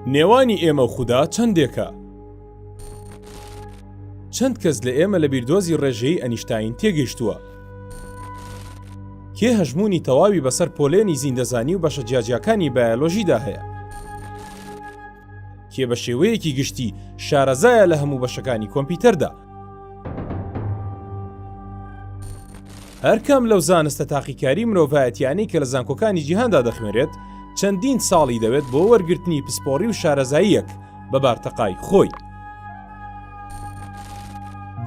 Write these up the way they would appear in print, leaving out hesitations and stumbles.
نێوانی ئێمە و خودا چەندێکە؟ چەند کەس لە ئێمە لە بیردۆزی ڕێژەیی ئەنیشتاین تێگەیشتووە؟ کێ هەژمونی تەواوی بەسەر پۆلێنی زیندەزانی و بەشە جیاجیاکانی بایۆلۆژیدا هەیە؟ کێ بە شێوەیەکی گشتی شارەزایە لە هەموو بەشەکانی کۆمپیوتەردا؟ هەرکەم لەو زانستە تاقیکاری مرۆڤایەتیانەی کە لە زانکۆکانی جیهاندا دەخوێنرێت چەندین ساڵی دەوێت بۆ وەرگرتنی پسپۆڕی و شارەزاییەک بە بارتەقای خۆی.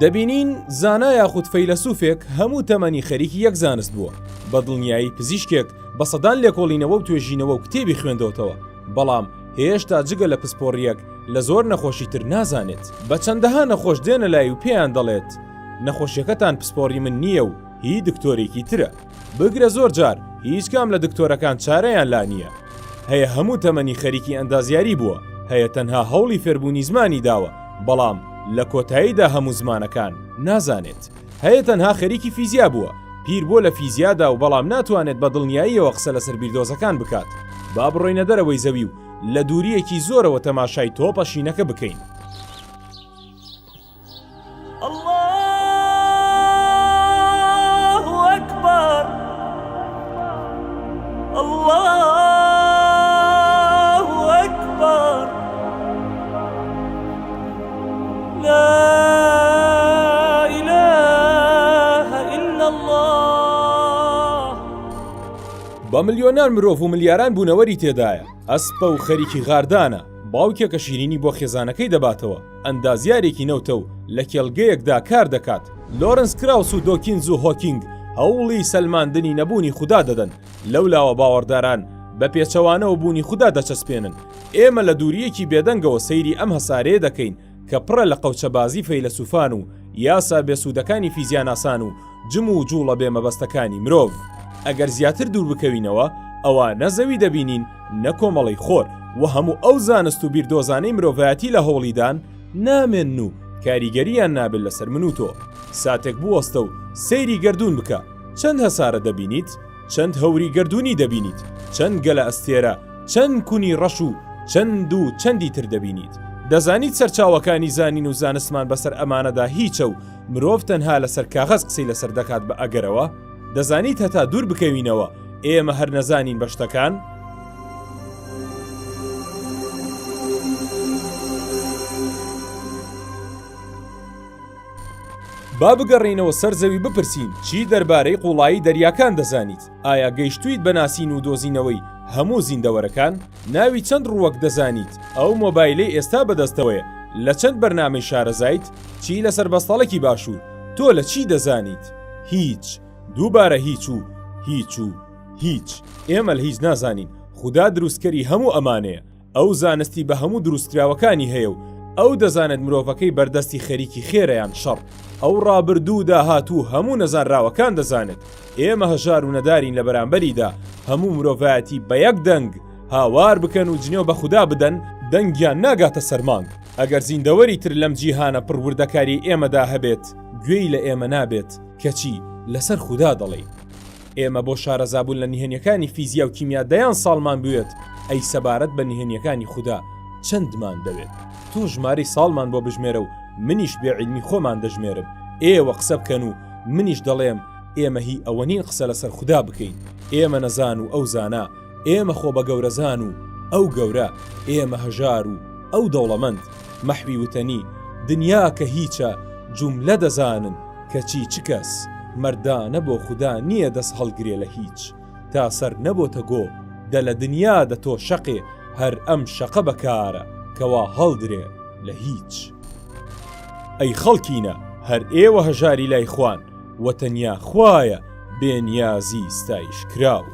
دەبینین زانا یاخود فەیلسوفێک هەموو تەمەنی خەریکی یەک زانست بووە، بە دڵنیایی پزیشکێک بە سەدان لێکۆڵینەوە و توێژینەوە و کتێبی خوێندەوەتەوە، بەڵام هێشتا جگە لە پسپۆڕیەک لە زۆر نەخۆشی تر نازانێت. بە چەندەها نەخۆش دێنە لای و پێیان دەڵێت نەخۆشیەکەتان پسپۆڕی من نییە و هی دکتۆرێکی ترە. بگرە زۆر جار هیچ کام لە دکتۆرەکان چارەیان لا نییە. هەیە هەموو تەمەنی خەریکی ئەندازیاری بووە، هەیە تەنها هەوڵی فێربوونی زمانی داوە، بەڵام لە کۆتاییدا هەموو زمانەکان نازانێت. هەیە تەنها خەریکی فیزیا بووە، پیر بۆ لە فیزیادا و بەڵام ناتوانێت بە دڵنیاییەوە قسە لەسەر بیردۆزەکان بکات. با بڕۆینە دەرەوەی زەوی و لە دووریەکی زۆرەوە تەماشای تۆپە شینەکە بکەین. بە ملیۆنان مرۆڤ و ملیاران بوونەوەری تێدایە. ئەسپە و خەریکی غاردانە، باوکێکە شیرینی بۆ خێزانەکەی دەباتەوە، ئەندازیارێکی نەوتە و لە کێڵگەیەکدا کار دەکات. لۆرنس کراوس و دۆکینز و هۆکینگ هەوڵی سەلماندنی نەبوونی خودا دەدەن، لەولاوە باوەڕداران بە پێچەوانەوە بوونی خودا دەچەسپێنن. ئێمە لە دووریەکی بێدەنگەوە سەیری ئەم هەسارەیە دەکەین کە پڕە لە قەوچەبازی فەیلسوفان و یاسا بێسوودەکانی فیزیاناسان و جم و جوڵە بێمەبەستەکانی مرۆڤ. ئەگەر زیاتر دوور بکەوینەوە ئەوە نەزەوی دەبینین نەکۆمەڵی خۆر و هەموو ئەو زانست و بیردۆزانەی مرۆڤایەتی لە هەوڵیدان نامێن و کاریگەریان نابێت لەسەر من و تۆ. ساتێک بوەستە و سەیری گەردوون بکە، چەند هەسارە دەبینیت، چەند هەوری گەردوونی دەبینیت، چەند گەلە ئەستێرە، چەند کونی ڕەش و چەند و چەندی تر دەبینیت. دەزانیت سەرچاوەکانی زانین و زانستمان بەسەر ئەمانەدا هیچە و مرۆڤ تەنها لەسەر کاغەز قسەی لەسەر دەکات بە ئەگەرەوە. دەزانیت هەتا دوور بکەوینەوە ئێمە هەر نەزانین بە شتەکان؟ با بگەڕینەوە سەر زەوی بپرسین چی دەربارەی قوڵایی دەریاکان دەزانیت؟ ئایا گەیشتویت بە ناسین و دۆزینەوەی هەموو زیندەوەرەکان؟ ناوی چەند ڕووەک دەزانیت؟ ئەو مۆبایلەی ئێستا بەدەستەوەیە لە چەند بەرنامەی شارەزایت؟ چی لەسەر بەستەڵێکی باشوور؟ تۆ لە چی دەزانیت؟ هیچ. دووبارە هیچ و هیچ و هیچ. ئێمە لە هیچ نازانین. خودا دروستکەری هەموو ئەمانەیە. ئەو زانستی بە هەموو دروستکراوەکانی هەیە و ئەو دەزانێت مرۆڤەکەی بەردەستی خەریکی خێرەیان شەڕ. ئەو ڕابردوو داهاتوو هەموو نەزانراوەکان دەزانێت. ئێمە هەژار و نەدارین لە بەرامبەریدا هەموو مرۆڤایەتی بە یەک دەنگ هاوار بکەن و جنێو بە خودا بدەن، دەنگیان ناگاتە سەرمانگ. ئەگەر زیندەوەری تر لەم جیهانە پڕوردەکاری ئێمەدا هەبێت، گوێی لە ئێمە نابێت کەچی لەسەر خودا دەڵێ. ئێمە بۆ شارەزابوون لە نهێنیەکانی فیزیا و کیمیا دەیان ساڵمان بوێت، ئەی سەبارەت بە نهێنیەکانی خودا چەندمان دەوێت؟ تۆ ژمارەی ساڵمان بۆ بژمێرە و منیش بێعیلمی خۆمان دەژمێرم. ئێوە قسە بکەن و منیش دەڵێم ئێمە هی ئەوە نین قسە لەسەر خودا بکەین. ئێمە نەزان و ئەو زانا، ئێمە خۆ بە گەورەزان و ئەو گەورە، ئێمە هەژار و ئەو دەوڵەمەند. مەحوی وتەنی دنیا کە هیچە جوملە دەزانن کەچی چ کەس مەردانە بۆ خودا نییە دەست هەڵگرێ لە هیچ. تا سەر نەبۆتە گۆ دە لە دنیا دەتۆ شەقێ، هەر ئەم شەقە بەکارە کەوا هەڵدرێ لە هیچ. ئەی خەڵکینە هەر ئێوە هەژاری لای خوان، وە تەنیا خوایە بێنیازی ستایش کراو.